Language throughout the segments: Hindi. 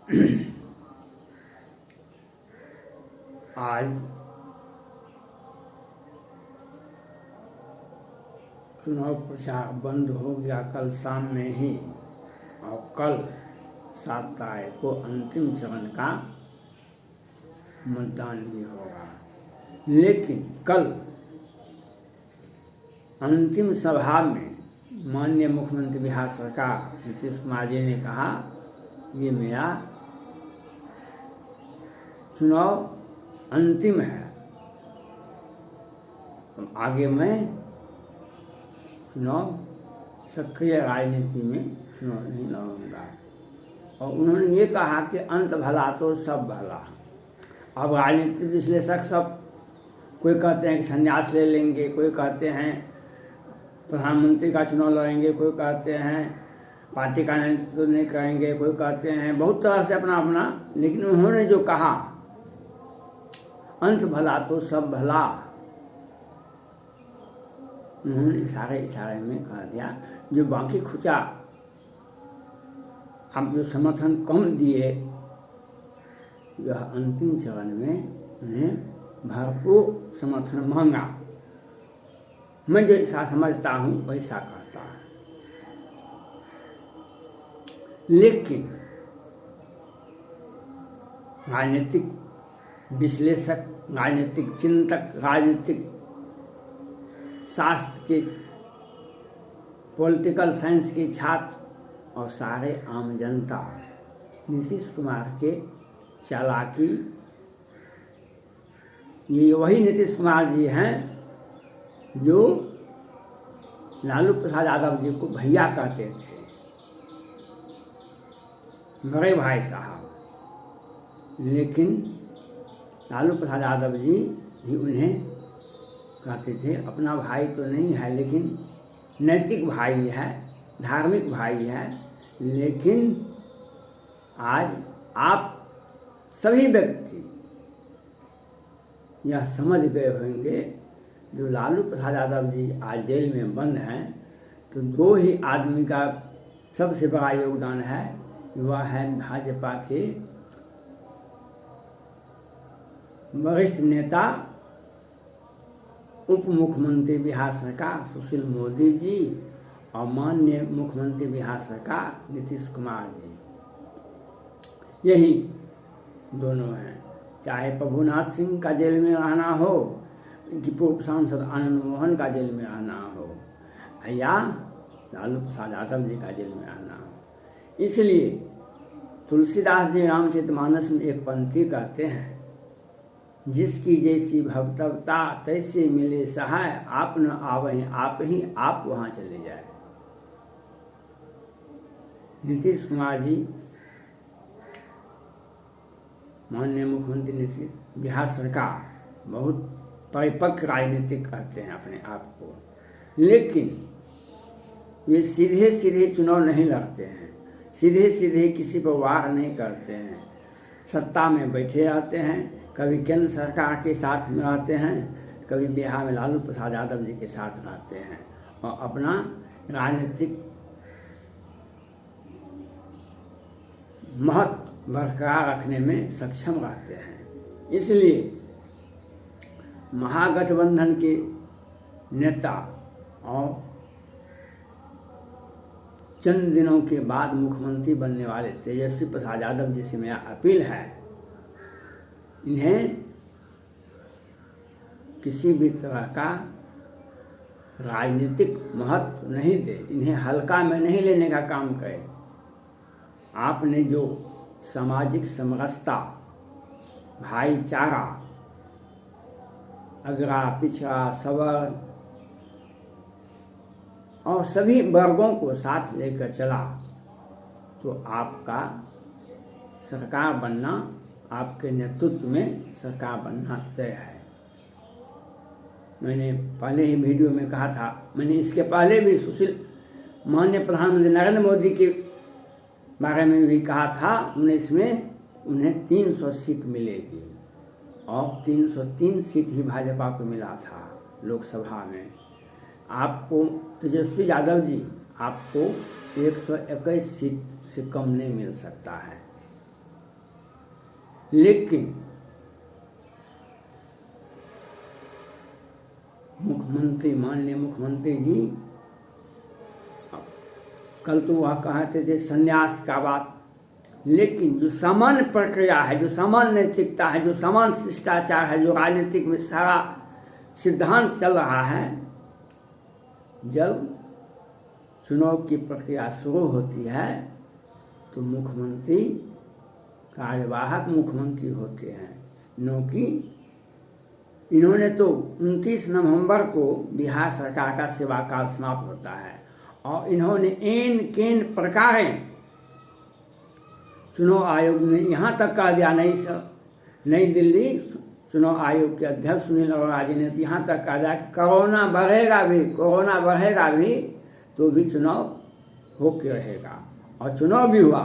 आज चुनाव प्रचार बंद हो गया कल शाम में ही, और कल 7 तारीख को अंतिम चरण का मतदान भी होगा। लेकिन कल अंतिम सभा में माननीय मुख्यमंत्री बिहार सरकार नीतीश कुमार जी ने कहा, ये मेरा चुनाव अंतिम है, आगे मैं चुनाव सक्रिय राजनीति में चुनाव नहीं लड़ूंगा। और उन्होंने ये कहा कि अंत भला तो सब भला। अब राजनीतिक विश्लेषक सब, कोई कहते हैं कि संन्यास ले लेंगे, कोई कहते हैं प्रधानमंत्री का चुनाव लड़ेंगे, कोई कहते हैं पार्टी का नेतृत्व नहीं करेंगे, कोई कहते हैं बहुत तरह से अपना अपना। लेकिन उन्होंने जो कहा अंत भला तो सब भला, उन्होंने इशारे में कह दिया। जो बाकी खुचा हम जो समर्थन कम दिए, यह अंतिम चरण में उन्हें भरपूर समर्थन मांगा। मैं जो ऐसा समझता हूँ वैसा करता है। लेकिन राजनीतिक विश्लेषक, राजनीतिक चिंतक, राजनीतिक शास्त्र के, पॉलिटिकल साइंस के छात्र और सारे आम जनता नीतीश कुमार के चालाकी, ये वही नीतीश कुमार जी हैं जो लालू प्रसाद यादव जी को भैया कहते थे, बड़े भाई साहब। लेकिन लालू प्रसाद यादव जी भी उन्हें कहते थे अपना भाई तो नहीं है, लेकिन नैतिक भाई है, धार्मिक भाई है। लेकिन आज आप सभी व्यक्ति यह समझ गए होंगे, जो लालू प्रसाद यादव जी आज जेल में बंद हैं, तो 2 ही आदमी का सबसे बड़ा योगदान है। वह है भाजपा के वरिष्ठ नेता, उप मुख्यमंत्री बिहार सरकार सुशील मोदी जी और माननीय मुख्यमंत्री बिहार सरकार नीतीश कुमार जी। यही दोनों हैं। चाहे प्रभुनाथ सिंह का जेल में रहना हो, कि पूर्व सांसद आनंद मोहन का जेल में रहना हो, या लालू प्रसाद यादव जी का जेल में रहना हो। इसलिए तुलसीदास जी रामचरितमानस में एक पंक्ति कहते हैं, जिसकी जैसी भवतवता तैसे मिले सहाय, आप न आवहीं आप ही आप वहाँ चले जाए। नीतीश कुमार जी माननीय मुख्यमंत्री नीतीश बिहार सरकार बहुत परिपक्व राजनीति करते हैं अपने आप को, लेकिन वे सीधे सीधे चुनाव नहीं लड़ते हैं, सीधे सीधे किसी पर वार नहीं करते हैं। सत्ता में बैठे रहते हैं, कभी केंद्र सरकार के साथ में रहते हैं, कभी बिहार में लालू प्रसाद यादव जी के साथ रहते हैं, और अपना राजनीतिक महत्व बरकरार रखने में सक्षम रहते हैं। इसलिए महागठबंधन के नेता और चंद दिनों के बाद मुख्यमंत्री बनने वाले तेजस्वी प्रसाद यादव जी से मेरा अपील है, इन्हें किसी भी तरह का राजनीतिक महत्व नहीं दे, इन्हें हल्का में नहीं लेने का काम करे। आपने जो सामाजिक समरसता, भाईचारा, अगरा पिछड़ा सवर्ण और सभी वर्गों को साथ लेकर चला, तो आपका सरकार बनना, आपके नेतृत्व में सरकार बनना तय है। मैंने पहले ही वीडियो में कहा था, मैंने इसके पहले भी माननीय प्रधानमंत्री नरेंद्र मोदी के बारे में भी कहा था, 19 में उन्हें 300 सीट मिलेगी, और 303 सीट ही भाजपा को मिला था लोकसभा में। आपको तेजस्वी यादव जी, आपको 121 सीट से कम नहीं मिल सकता है। लेकिन मुख्यमंत्री, माननीय मुख्यमंत्री जी कल तो वह कहते थे संन्यास का बात, लेकिन जो सामान्य प्रक्रिया है, जो सामान्य नैतिकता है, जो सामान्य शिष्टाचार है, जो राजनीतिक में सारा सिद्धांत चल रहा है, जब चुनाव की प्रक्रिया शुरू होती है तो मुख्यमंत्री कार्यवाहक मुख्यमंत्री होते हैं। क्योंकि इन्होंने तो 29 नवंबर को बिहार सरकार का सेवाकाल समाप्त होता है और इन्होंने एन केन प्रकारें चुनाव आयोग ने यहाँ तक कह दिया, नई दिल्ली चुनाव आयोग के अध्यक्ष सुनील अरोड़ा जी ने यहाँ तक कह दिया कि कोरोना बढ़ेगा भी तो भी चुनाव होके रहेगा। और चुनाव भी हुआ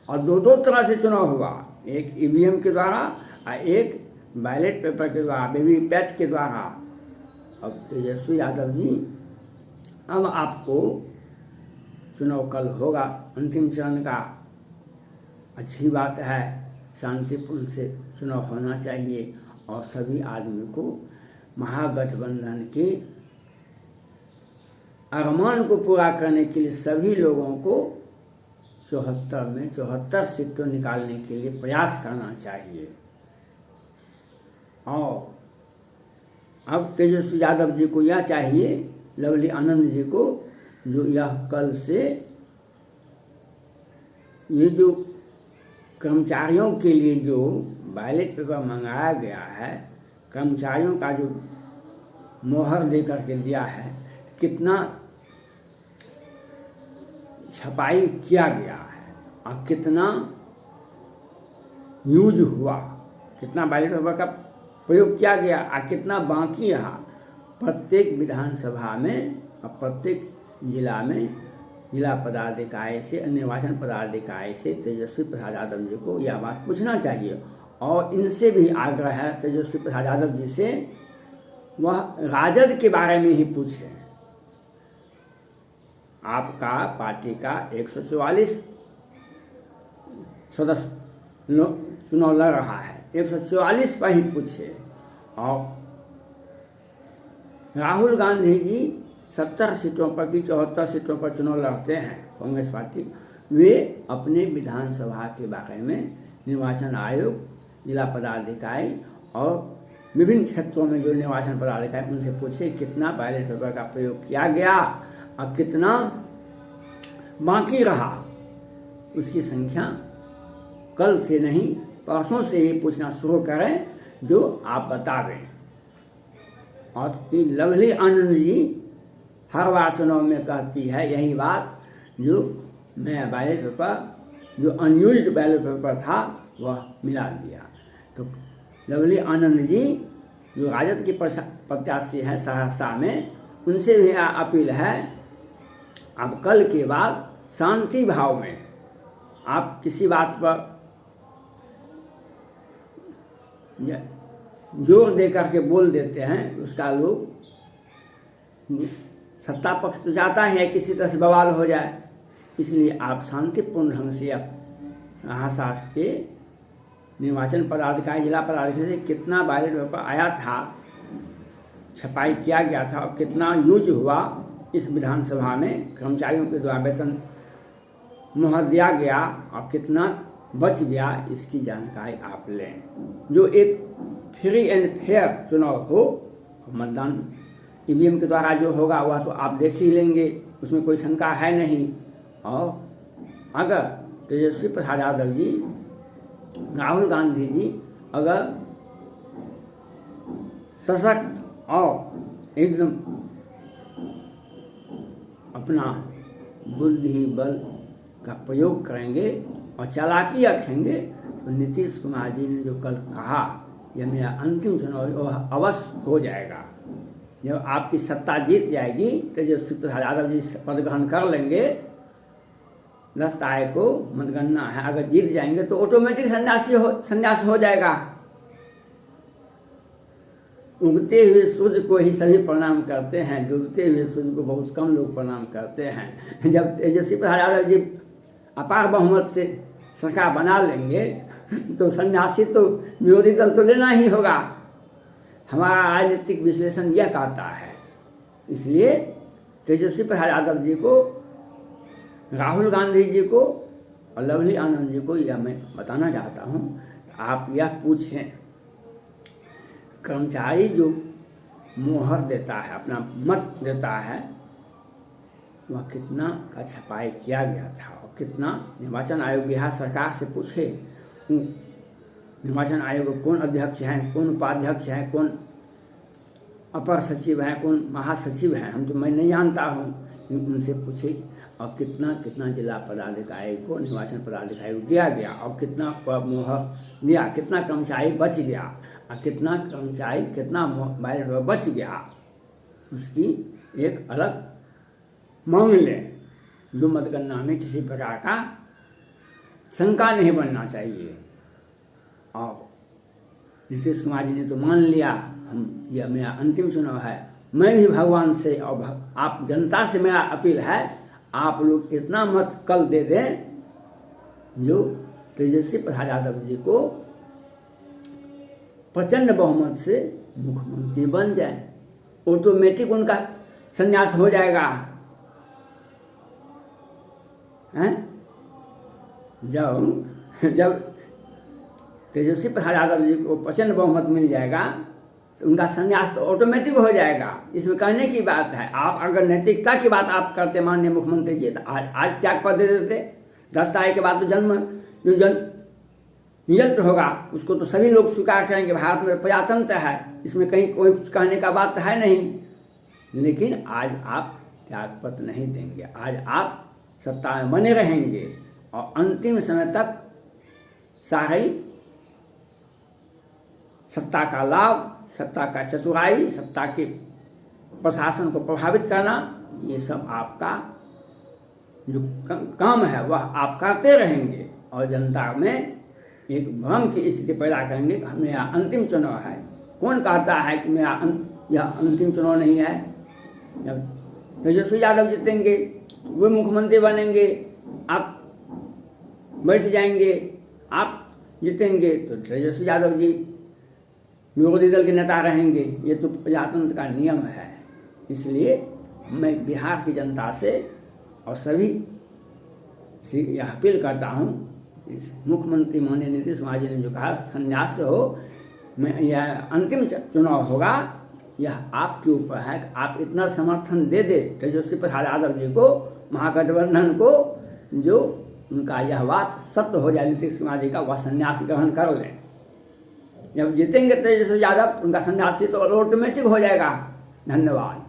और दो तरह से चुनाव हुआ, एक ईवीएम के द्वारा और एक बैलेट पेपर के द्वारा, वीवीपैट के द्वारा। अब तेजस्वी यादव जी, अब आपको चुनाव कल होगा अंतिम चरण का, अच्छी बात है, शांतिपूर्ण से चुनाव होना चाहिए और सभी आदमी को महागठबंधन के अरमान को पूरा करने के लिए सभी लोगों को 74 में 74 सीटों निकालने के लिए प्रयास करना चाहिए। और अब तेजस्वी यादव जी को यह चाहिए, लवली आनंद जी को, जो यह कल से ये जो कर्मचारियों के लिए जो बैलेट पेपर मंगाया गया है, कर्मचारियों का जो मोहर दे करके दिया है, कितना छपाई किया गया है और कितना यूज हुआ, कितना बैलेट पेपर का प्रयोग किया गया और कितना बाकी रहा। प्रत्येक विधानसभा में और प्रत्येक जिला में जिला पदाधिकारी से, निर्वाचन पदाधिकारी से तेजस्वी प्रसाद यादव जी को यह बात पूछना चाहिए। और इनसे भी आग्रह है तेजस्वी प्रसाद यादव जी से, वह राजद के बारे में ही पूछे। आपका पार्टी का 144 सदस्य चुनाव लड़ रहा है, 144 पर ही पूछे। और राहुल गांधी जी 70 सीटों पर की 74 सीटों पर चुनाव लड़ते हैं कांग्रेस पार्टी, वे अपने विधानसभा के बारे में निर्वाचन आयोग, जिला पदाधिकारी और विभिन्न क्षेत्रों में जो निर्वाचन पदाधिकारी, उनसे पूछे कितना बैलेट पेपर का प्रयोग किया गया और कितना बाकी रहा। उसकी संख्या कल से नहीं परसों से ही पूछना शुरू करें, जो आप बतावें। और लवली आनंद जी हर बार चुनाव में कहती है यही बात, जो नया बैलेट पेपर, जो अनयूज्ड बैलेट पेपर था, वह मिला दिया। तो लवली आनंद जी जो राजद के प्रत्याशी हैं सहरसा में, उनसे भी अपील है, अब कल के बाद शांति भाव में आप किसी बात पर जोर दे करके बोल देते हैं, उसका लोग सत्ता पक्ष तो चाहता है किसी तरह से बवाल हो जाए। इसलिए आप शांतिपूर्ण ढंग से सहरसा के निर्वाचन पदाधिकारी, जिला पदाधिकारी से कितना बैलेट पेपर आया था, छपाई किया गया था और कितना यूज हुआ इस विधानसभा में, कर्मचारियों के द्वारा वेतन मुहर दिया गया और कितना बच गया, इसकी जानकारी आप लें। जो एक फ्री एंड फेयर चुनाव हो, मतदान ईवीएम के द्वारा जो होगा वह तो आप देख ही लेंगे, उसमें कोई शंका है नहीं। और अगर तेजस्वी प्रसाद यादव जी, राहुल गांधी जी अगर सशक्त और एकदम अपना बुद्धि बल का प्रयोग करेंगे और चालाकी रखेंगे, तो नीतीश कुमार जी ने जो कल कहा, यह मेरा अंतिम चुनाव वह अवश्य हो जाएगा। जब आपकी सत्ता जीत जाएगी, तेजस्वी प्रसाद यादव जी पद ग्रहण कर लेंगे, 10 तारीख को मतगणना है, अगर जीत जाएंगे तो ऑटोमेटिक संन्यास हो जाएगा। उगते हुए सूर्य को ही सभी प्रणाम करते हैं, डूबते हुए सूर्य को बहुत कम लोग प्रणाम करते हैं। जब तेजस्वी प्रसाद यादव जी अपार बहुमत से सरकार बना लेंगे तो सन्यासी तो विरोधी दल तो लेना ही होगा। हमारा राजनीतिक विश्लेषण यह कहता है। इसलिए तेजस्वी प्रसाद यादव जी को, राहुल गांधी जी को और लवली आनंद जी को यह मैं बताना चाहता हूँ, आप यह पूछें, कर्मचारी जो मोहर देता है, अपना मत देता है, वह कितना का छपाई किया गया था और कितना निर्वाचन आयोग बिहार सरकार से पूछे, निर्वाचन आयोग कौन अध्यक्ष हैं, कौन उपाध्यक्ष हैं, कौन अपर सचिव हैं, कौन महासचिव हैं, मैं नहीं जानता हूँ, उनसे पूछे। और कितना कितना जिला पदाधिकारी को निर्वाचन पदाधिकारी को दिया गया और कितना मोहर दिया, कितना कर्मचारी बच गया और कितना कर्मचारी कितना बैलेट बच गया, उसकी एक अलग मांग लें, जो मतगणना में किसी प्रकार का शंका नहीं बनना चाहिए। और नीतीश कुमार जी ने तो मान लिया, यह मेरा अंतिम चुनाव है, मैं भी भगवान से और आप जनता से मेरा अपील है, आप लोग इतना मत कल दे दें जो तेजस्वी प्रसाद यादव जी को प्रचंड बहुमत से मुख्यमंत्री बन जाए, ऑटोमेटिक उनका संन्यास हो जाएगा। हैं? जब तेजस्वी प्रसाद यादव जी को प्रचंड बहुमत मिल जाएगा तो उनका संन्यास तो ऑटोमेटिक हो जाएगा। इसमें कहने की बात है। आप अगर नैतिकता की बात आप करते माननीय मुख्यमंत्री जी, तो आज त्याग पत्र दे देते। 10 तारीख के बाद तो रिजल्ट होगा, उसको तो सभी लोग स्वीकार करेंगे। भारत में प्रजातंत्र है, इसमें कहीं कोई कुछ कहने का बात है नहीं। लेकिन आज आप त्याग पत्र नहीं देंगे, आज आप सत्ता में बने रहेंगे और अंतिम समय तक सारी सत्ता का लाभ, सत्ता का चतुराई, सत्ता के प्रशासन को प्रभावित करना, ये सब आपका जो काम है वह आप करते रहेंगे और जनता में एक भ्रम की स्थिति पैदा करेंगे कि मेरा अंतिम चुनाव है। कौन कहता है कि मेरा यह अंतिम चुनाव नहीं है? जब तेजस्वी यादव जीतेंगे, वे मुख्यमंत्री बनेंगे, आप बैठ जाएंगे, आप जीतेंगे तो तेजस्वी यादव जी विरोधी दल के नेता रहेंगे। ये तो प्रजातंत्र का नियम है। इसलिए मैं बिहार की जनता से और सभी से यह अपील करता हूँ, मुख्यमंत्री माननीय नीतीश कुमार जी ने जो कहा संन्यास से हो, मैं यह अंतिम चुनाव होगा, यह आपके ऊपर है कि आप इतना समर्थन दे दे तेजस्वी प्रसाद यादव जी को, महागठबंधन को, जो उनका यह बात सत्य हो जाए, नीतीश कुमार जी का वह संन्यास ग्रहण कर लें। जब जीतेंगे तेजस्वी यादव, उनका संन्यासी तो ऑटोमेटिक हो जाएगा। धन्यवाद।